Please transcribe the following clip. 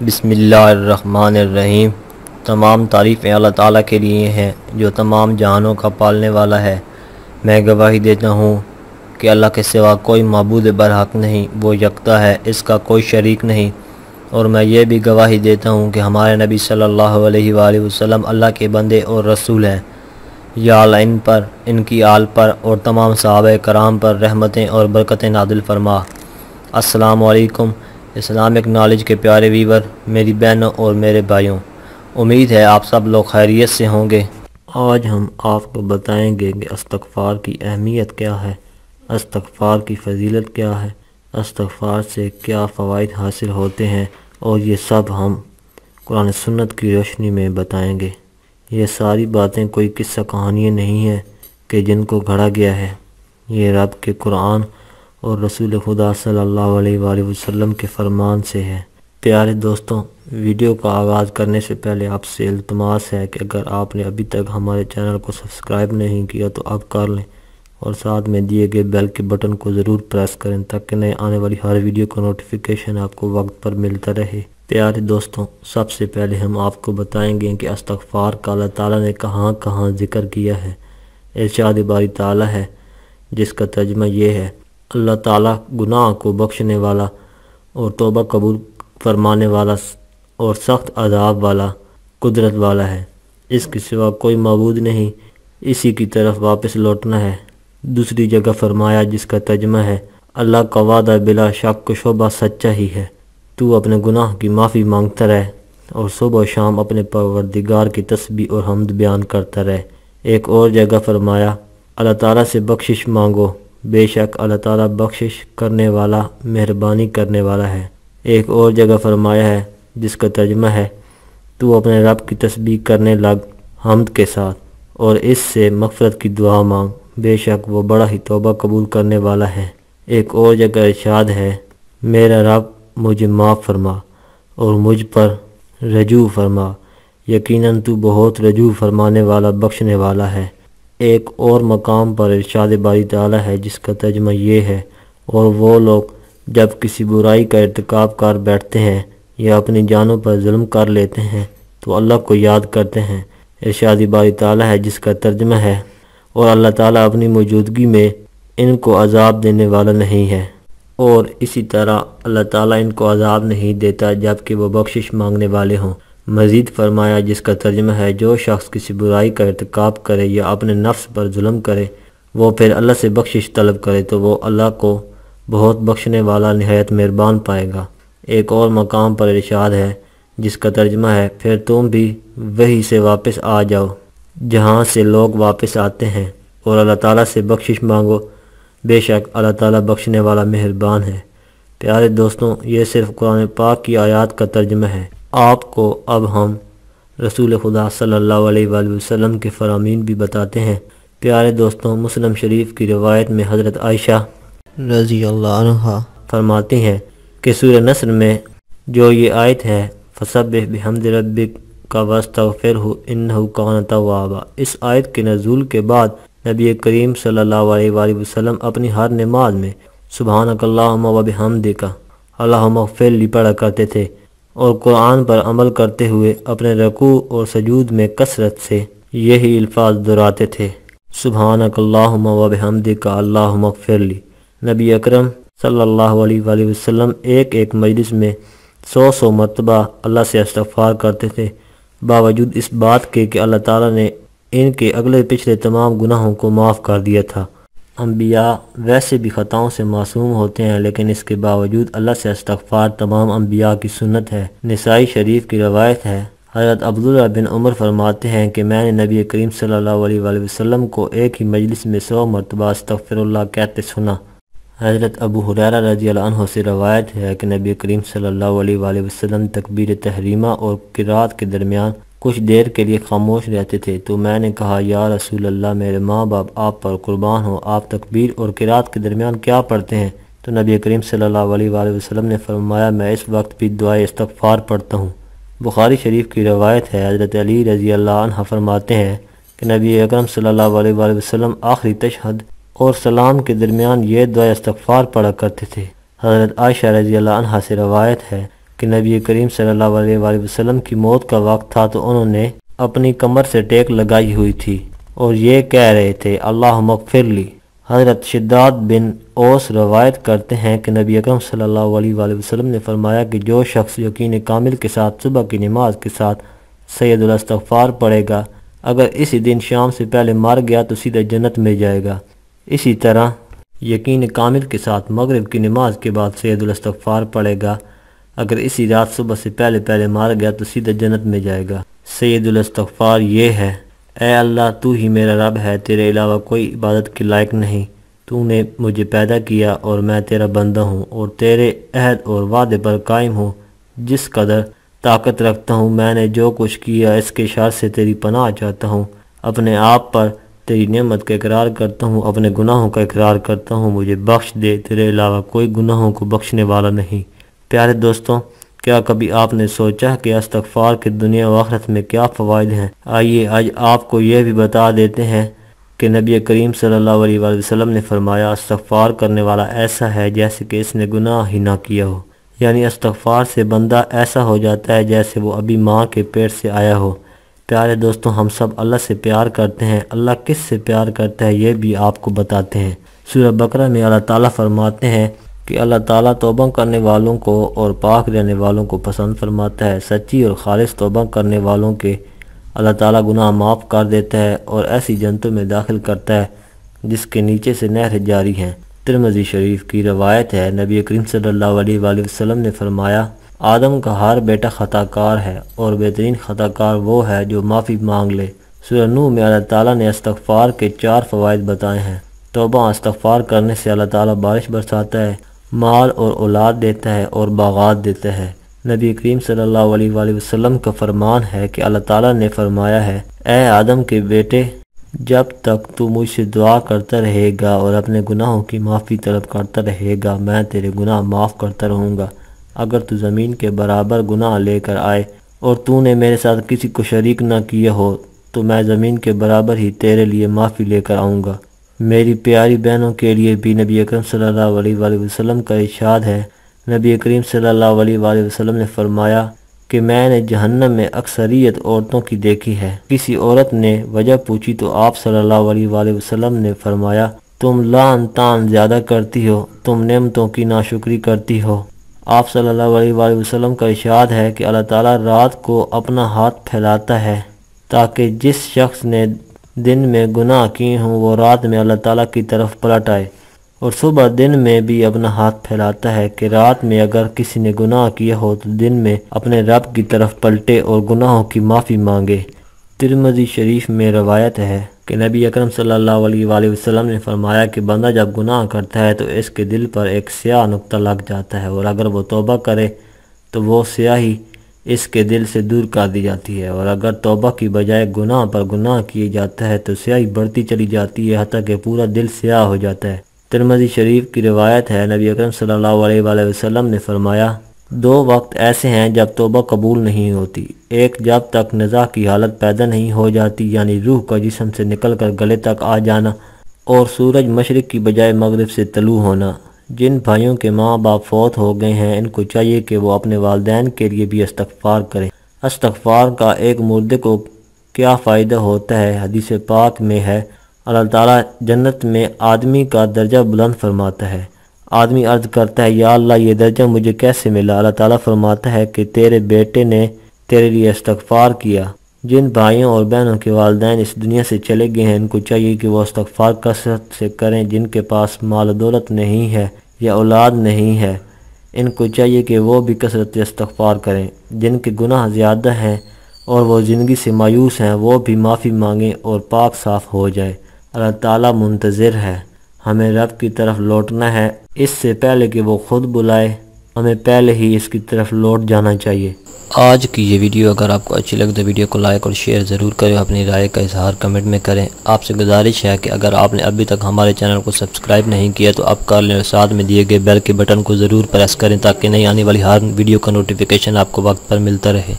بسم اللہ الرحمن الرحیم۔ تمام تعریفیں اللہ تعالیٰ کے لیے ہیں جو تمام جہانوں کا پالنے والا ہے۔ میں گواہی دیتا ہوں کہ اللہ کے سوا کوئی معبود برحق نہیں، وہ یکتا ہے، اس کا کوئی شریک نہیں۔ اور میں یہ بھی گواہی دیتا ہوں کہ ہمارے نبی صلی اللہ علیہ وآلہ وسلم اللہ کے بندے اور رسول ہیں۔ یا اللہ ان پر، ان کی آل پر اور تمام صحابہ کرام پر رحمتیں اور برکتیں نازل فرما۔ السلام علیکم اسلامک نالج کے پیارے ویور، میری بہنوں اور میرے بھائیوں، امید ہے آپ سب لوگ خیریت سے ہوں گے۔ آج ہم آپ کو بتائیں گے کہ استغفار کی اہمیت کیا ہے، استغفار کی فضیلت کیا ہے، استغفار سے کیا فوائد حاصل ہوتے ہیں، اور یہ سب ہم قرآن سنت کی روشنی میں بتائیں گے۔ یہ ساری باتیں کوئی قصہ کہانیاں نہیں ہیں کہ جن کو گھڑا گیا ہے، یہ رب کے قرآن اور رسول خدا صلی اللہ علیہ وآلہ وسلم کے فرمان سے ہے۔ پیارے دوستوں، ویڈیو کا آغاز کرنے سے پہلے آپ سے التماس ہے کہ اگر آپ نے ابھی تک ہمارے چینل کو سبسکرائب نہیں کیا تو اب کر لیں، اور ساتھ میں دیے گئے بیل کے بٹن کو ضرور پریس کریں تاکہ نئے آنے والی ہر ویڈیو کا نوٹیفیکیشن آپ کو وقت پر ملتا رہے۔ پیارے دوستوں، سب سے پہلے ہم آپ کو بتائیں گے کہ استغفار کا اللہ تعالیٰ نے کہاں کہاں ذکر کیا ہے۔ ارشاد باری تعالیٰ ہے جس کا ترجمہ یہ ہے: اللہ تعالیٰ گناہ کو بخشنے والا اور توبہ قبول فرمانے والا اور سخت عذاب والا قدرت والا ہے، اس کے سوا کوئی معبود نہیں، اسی کی طرف واپس لوٹنا ہے۔ دوسری جگہ فرمایا جس کا ترجمہ ہے: اللہ کا وعدہ بلا شک و شبہ سچا ہی ہے، تو اپنے گناہ کی معافی مانگتا رہ اور صبح و شام اپنے پروردگار کی تسبیح اور حمد بیان کرتا رہ۔ ایک اور جگہ فرمایا: اللہ تعالیٰ سے بخشش مانگو، بے شک اللہ تعالیٰ بخشش کرنے والا مہربانی کرنے والا ہے۔ ایک اور جگہ فرمایا ہے جس کا ترجمہ ہے: تو اپنے رب کی تسبیح کرنے لگ حمد کے ساتھ اور اس سے مغفرت کی دعا مانگ، بے شک وہ بڑا ہی توبہ قبول کرنے والا ہے۔ ایک اور جگہ ارشاد ہے: میرا رب مجھے معاف فرما اور مجھ پر رجوع فرما، یقیناً تو بہت رجوع فرمانے والا بخشنے والا ہے۔ ایک اور مقام پر ارشاد باری تعالیٰ ہے جس کا ترجمہ یہ ہے: اور وہ لوگ جب کسی برائی کا ارتکاب کر بیٹھتے ہیں یا اپنی جانوں پر ظلم کر لیتے ہیں تو اللہ کو یاد کرتے ہیں۔ ارشاد باری تعالیٰ ہے جس کا ترجمہ ہے: اور اللہ تعالیٰ اپنی موجودگی میں ان کو عذاب دینے والا نہیں ہے، اور اسی طرح اللہ تعالیٰ ان کو عذاب نہیں دیتا جبکہ وہ بخشش مانگنے والے ہوں۔ مزید فرمایا جس کا ترجمہ ہے: جو شخص کسی برائی کا ارتکاب کرے یا اپنے نفس پر ظلم کرے، وہ پھر اللہ سے بخشش طلب کرے تو وہ اللہ کو بہت بخشنے والا نہایت مہربان پائے گا۔ ایک اور مقام پر ارشاد ہے جس کا ترجمہ ہے: پھر تم بھی وہی سے واپس آ جاؤ جہاں سے لوگ واپس آتے ہیں، اور اللہ تعالیٰ سے بخشش مانگو، بے شک اللہ تعالیٰ بخشنے والا مہربان ہے۔ پیارے دوستوں، یہ صرف قرآن پاک کی آیات کا ترجمہ ہے۔ آپ کو اب ہم رسول خدا صلی اللہ علیہ وآلہ وسلم کے فرامین بھی بتاتے ہیں۔ پیارے دوستوں، مسلم شریف کی روایت میں حضرت عائشہ رضی اللہ عنہا فرماتی ہیں کہ سورہ نصر میں جو یہ آیت ہے: فسبح بحمد ربک واستغفرہ انہ کان توابا، اس آیت کے نزول کے بعد نبی کریم صلی اللہ علیہ وآلہ وسلم اپنی ہر نماز میں سبحانک اللہم و بحمدک اللہم اغفر لی پڑھا کرتے تھے، اور قرآن پر عمل کرتے ہوئے اپنے رکوع اور سجود میں کثرت سے یہی الفاظ دہراتے تھے: سبحانک اللہم و بحمدک اللہم اغفر لی۔ نبی اکرم صلی اللہ علیہ وآلہ وسلم ایک مجلس میں 100 مرتبہ اللہ سے استغفار کرتے تھے، باوجود اس بات کے کہ اللہ تعالیٰ نے ان کے اگلے پچھلے تمام گناہوں کو معاف کر دیا تھا۔ انبیاء ویسے بھی خطاؤں سے معصوم ہوتے ہیں، لیکن اس کے باوجود اللہ سے استغفار تمام انبیاء کی سنت ہے۔ نسائی شریف کی روایت ہے، حضرت عبداللہ بن عمر فرماتے ہیں کہ میں نے نبی کریم صلی اللہ علیہ وآلہ وسلم کو ایک ہی مجلس میں 100 مرتبہ استغفر اللہ کہتے سنا۔ حضرت ابو ہریرہ رضی اللہ عنہ سے روایت ہے کہ نبی کریم صلی اللہ علیہ وآلہ وسلم تکبیر تحریمہ اور قرات کے درمیان کچھ دیر کے لیے خاموش رہتے تھے، تو میں نے کہا: یا رسول اللہ، میرے ماں باپ آپ پر قربان ہو، آپ تکبیر اور قرات کے درمیان کیا پڑھتے ہیں؟ تو نبی کریم صلی اللہ علیہ وآلہ وسلم نے فرمایا: میں اس وقت بھی دعائے استغفار پڑھتا ہوں۔ بخاری شریف کی روایت ہے، حضرت علی رضی اللہ عنہ فرماتے ہیں کہ نبی اکرم صلی اللہ علیہ وآلہ وسلم آخری تشہد اور سلام کے درمیان یہ دعا استغفار پڑھا کرتے تھے۔ حضرت عائشہ رضی اللہ عنہ سے روایت ہے کہ نبی کریم صلی اللہ علیہ وآلہ وسلم کی موت کا وقت تھا تو انہوں نے اپنی کمر سے ٹیک لگائی ہوئی تھی اور یہ کہہ رہے تھے اللہم اغفر لی۔ حضرت شداد بن اوس روایت کرتے ہیں کہ نبی اکرم صلی اللہ علیہ وآلہ وسلم نے فرمایا کہ جو شخص یقین کامل کے ساتھ صبح کی نماز کے ساتھ سید الاستغفار پڑھے گا، اگر اسی دن شام سے پہلے مر گیا تو سیدھا جنت میں جائے گا۔ اسی طرح یقین کامل کے ساتھ مغرب کی نماز کے بعد سید الاستغفار پڑھے گا، اگر اسی رات صبح سے پہلے مر گیا تو سیدھا جنت میں جائے گا۔ سید الاستغفار یہ ہے: اے اللہ، تو ہی میرا رب ہے، تیرے علاوہ کوئی عبادت کے لائق نہیں۔ تو نے مجھے پیدا کیا اور میں تیرا بندہ ہوں اور تیرے عہد اور وعدے پر قائم ہوں۔ جس قدر طاقت رکھتا ہوں میں نے جو کچھ کیا اس کے شر سے تیری پناہ چاہتا ہوں۔ اپنے آپ پر تیری نعمت کا اقرار کرتا ہوں، اپنے گناہوں کا اقرار کرتا ہوں، مجھے بخش دے، تیرے علاوہ کوئی گناہوں کو بخشنے والا نہیں۔ پیارے دوستوں، کیا کبھی آپ نے سوچا کہ استغفار کے دنیا و آخرت میں کیا فوائد ہیں؟ آئیے آج آپ کو یہ بھی بتا دیتے ہیں کہ نبی کریم صلی اللہ علیہ وآلہ وسلم نے فرمایا استغفار کرنے والا ایسا ہے جیسے کہ اس نے گناہ ہی نہ کیا ہو، یعنی استغفار سے بندہ ایسا ہو جاتا ہے جیسے وہ ابھی ماں کے پیٹ سے آیا ہو۔ پیارے دوستوں، ہم سب اللہ سے پیار کرتے ہیں، اللہ کس سے پیار کرتا ہے یہ بھی آپ کو بتاتے ہیں۔ سورہ بقرہ میں اللہ تعالیٰ فرماتے ہیں کہ اللہ تعالیٰ توبہ کرنے والوں کو اور پاک رہنے والوں کو پسند فرماتا ہے۔ سچی اور خالص توبہ کرنے والوں کے اللہ تعالیٰ گناہ معاف کر دیتا ہے اور ایسی جنتوں میں داخل کرتا ہے جس کے نیچے سے نہر جاری ہیں۔ ترمذی شریف کی روایت ہے، نبی کریم صلی اللہ علیہ وآلہ وسلم نے فرمایا آدم کا ہر بیٹا خطا کار ہے اور بہترین خطا کار وہ ہے جو معافی مانگ لے۔ سورہ نوح میں اللہ تعالیٰ نے استغفار کے 4 فوائد بتائے ہیں۔ توبہ استغفار کرنے سے اللہ تعالیٰ بارش برساتا ہے، مال اور اولاد دیتا ہے اور باغات دیتا ہے۔ نبی کریم صلی اللہ علیہ وآلہ وسلم کا فرمان ہے کہ اللہ تعالیٰ نے فرمایا ہے اے آدم کے بیٹے، جب تک تو مجھ سے دعا کرتا رہے گا اور اپنے گناہوں کی معافی طلب کرتا رہے گا میں تیرے گناہ معاف کرتا رہوں گا۔ اگر تو زمین کے برابر گناہ لے کر آئے اور تو نے میرے ساتھ کسی کو شریک نہ کیا ہو تو میں زمین کے برابر ہی تیرے لیے معافی لے کر آؤں گا۔ میری پیاری بہنوں کے لیے بھی نبی اکرم صلی اللہ علیہ وآلہ وسلم کا ارشاد ہے، نبی کریم صلی اللہ علیہ وآلہ وسلم نے فرمایا کہ میں نے جہنم میں اکثریت عورتوں کی دیکھی ہے۔ کسی عورت نے وجہ پوچھی تو آپ صلی اللہ علیہ وآلہ وسلم نے فرمایا تم لعن طعن زیادہ کرتی ہو، تم نعمتوں کی ناشکری کرتی ہو۔ آپ صلی اللہ علیہ وآلہ وسلم کا ارشاد ہے کہ اللہ تعالیٰ رات کو اپنا ہاتھ پھیلاتا ہے تاکہ جس شخص نے دن میں گناہ کیے ہوں وہ رات میں اللہ تعالیٰ کی طرف پلٹ آئے، اور صبح دن میں بھی اپنا ہاتھ پھیلاتا ہے کہ رات میں اگر کسی نے گناہ کیا ہو تو دن میں اپنے رب کی طرف پلٹے اور گناہوں کی معافی مانگے۔ ترمذی شریف میں روایت ہے کہ نبی اکرم صلی اللہ علیہ وآلہ وسلم نے فرمایا کہ بندہ جب گناہ کرتا ہے تو اس کے دل پر ایک سیاہ نقطہ لگ جاتا ہے اور اگر وہ توبہ کرے تو وہ سیاہی اس کے دل سے دور کر دی جاتی ہے، اور اگر توبہ کی بجائے گناہ پر گناہ کیے جاتا ہے تو سیاہی بڑھتی چلی جاتی ہے حتیٰ کہ پورا دل سیاہ ہو جاتا ہے۔ ترمذی شریف کی روایت ہے، نبی اکرم صلی اللہ علیہ وآلہ وسلم نے فرمایا 2 وقت ایسے ہیں جب توبہ قبول نہیں ہوتی، ایک جب تک نزاع کی حالت پیدا نہیں ہو جاتی یعنی روح کا جسم سے نکل کر گلے تک آ جانا، اور سورج مشرق کی بجائے مغرب سے طلوع ہونا۔ جن بھائیوں کے ماں باپ فوت ہو گئے ہیں ان کو چاہیے کہ وہ اپنے والدین کے لیے بھی استغفار کریں۔ استغفار کا ایک مردے کو کیا فائدہ ہوتا ہے؟ حدیث پاک میں ہے اللہ تعالیٰ جنت میں آدمی کا درجہ بلند فرماتا ہے۔ آدمی عرض کرتا ہے یا اللہ یہ درجہ مجھے کیسے ملا؟ اللہ تعالیٰ فرماتا ہے کہ تیرے بیٹے نے تیرے لیے استغفار کیا۔ جن بھائیوں اور بہنوں کے والدین اس دنیا سے چلے گئے ہیں ان کو چاہیے کہ وہ استغفار کثرت سے کریں۔ جن کے پاس مال و دولت نہیں ہے یا اولاد نہیں ہے ان کو چاہیے کہ وہ بھی کثرت سے استغفار کریں۔ جن کے گناہ زیادہ ہیں اور وہ زندگی سے مایوس ہیں وہ بھی معافی مانگیں اور پاک صاف ہو جائے۔ اللہ تعالیٰ منتظر ہے، ہمیں رب کی طرف لوٹنا ہے، اس سے پہلے کہ وہ خود بلائے ہمیں پہلے ہی اس کی طرف لوٹ جانا چاہیے۔ آج کی یہ ویڈیو اگر آپ کو اچھی لگے تو ویڈیو کو لائک اور شیئر ضرور کریں، اپنی رائے کا اظہار کمنٹ میں کریں۔ آپ سے گزارش ہے کہ اگر آپ نے ابھی تک ہمارے چینل کو سبسکرائب نہیں کیا تو اب کر لیں اور ساتھ میں دیے گئے بیل کے بٹن کو ضرور پریس کریں تاکہ نئی آنے والی ہر ویڈیو کا نوٹیفیکیشن آپ کو وقت پر ملتا رہے۔